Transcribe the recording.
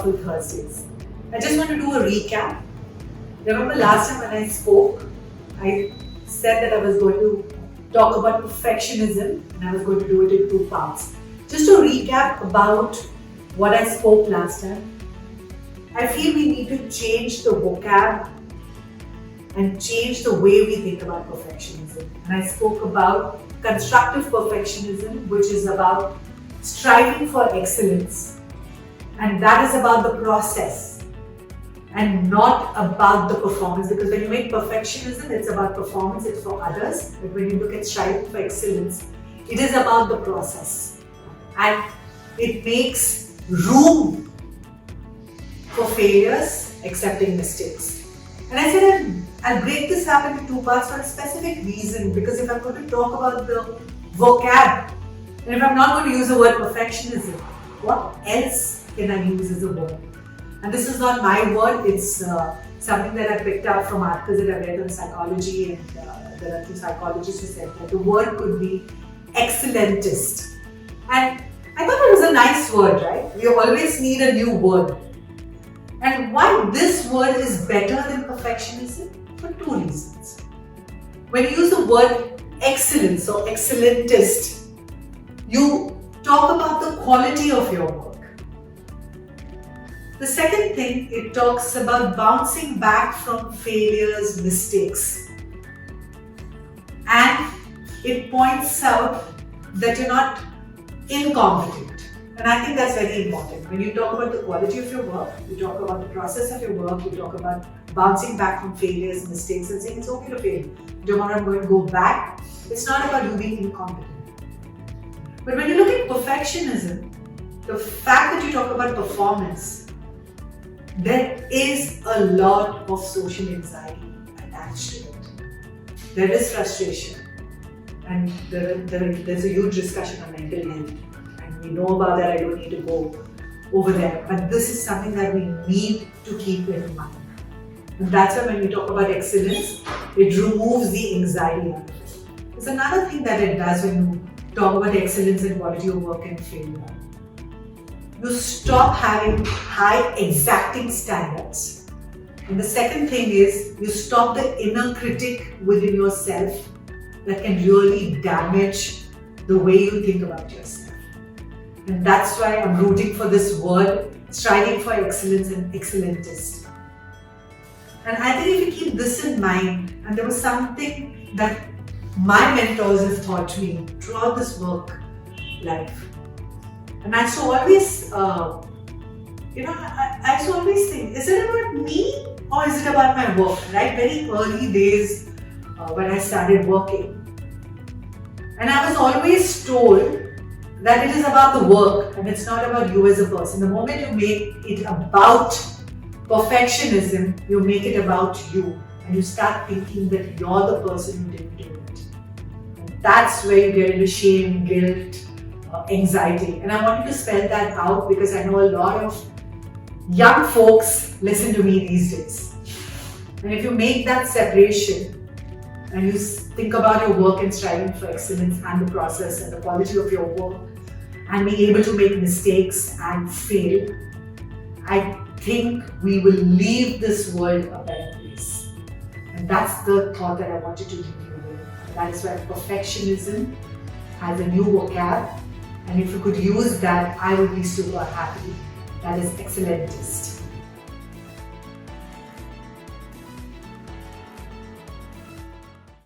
Thoughtful Thursdays. I just want to do a recap. Remember last time when I spoke, I said that I was going to talk about perfectionism and I was going to do it in 2 parts. Just to recap about what I spoke last time, I feel we need to change the vocab and change the way we think about perfectionism. And I spoke about constructive perfectionism, which is about striving for excellence. And that is about the process and not about the performance. Because when you make perfectionism, it's about performance, it's for others. But when you look at striving for excellence, it is about the process. And it makes room for failures, accepting mistakes. And I said I'll break this up into 2 parts for a specific reason, because if I'm going to talk about the vocab, and if I'm not going to use the word perfectionism, what else can I use as a word? And this is not my word, it's something that I picked up from articles that I read on psychology, and there are 2 psychologists who said that the word could be excellentist. And I thought it was a nice word, right? We always need a new word. And why this word is better than perfectionism? For 2 reasons. When you use the word excellence or excellentist, you talk about the quality of your work. The second thing, it talks about bouncing back from failures, mistakes. And it points out that you're not incompetent. And I think that's very important. When you talk about the quality of your work, you talk about the process of your work, you talk about bouncing back from failures, mistakes, and saying it's okay to fail. Tomorrow I'm going to go back. It's not about you being incompetent. But when you look at perfectionism, the fact that you talk about performance, there is a lot of social anxiety attached to it. There is frustration, and there's a huge discussion on mental health. We know about that, I don't need to go over there. But this is something that we need to keep in mind. And that's why when we talk about excellence, it removes the anxiety out of it. There's another thing that it does when you talk about excellence and quality of work and failure. You stop having high exacting standards. And the second thing is, you stop the inner critic within yourself that can really damage the way you think about yourself. And that's why I'm rooting for this word, striving for excellence and excellentist. And I think if you keep this in mind, and there was something that my mentors have taught me throughout this work life. And I used to always, I used to always think, is it about me or is it about my work? Right? Very early days when I started working. And I was always told that it is about the work and it's not about you as a person. The moment you make it about perfectionism, you make it about you and you start thinking that you're the person who didn't do it. And that's where you get into shame, guilt, anxiety. And I wanted to spell that out because I know a lot of young folks listen to me these days. And if you make that separation and you think about your work and striving for excellence and the process and the quality of your work, and being able to make mistakes and fail, I think we will leave this world a better place. And that's the thought that I wanted to leave you with. And that is why perfectionism has a new vocab. And if you could use that, I would be super happy. That is excellentist.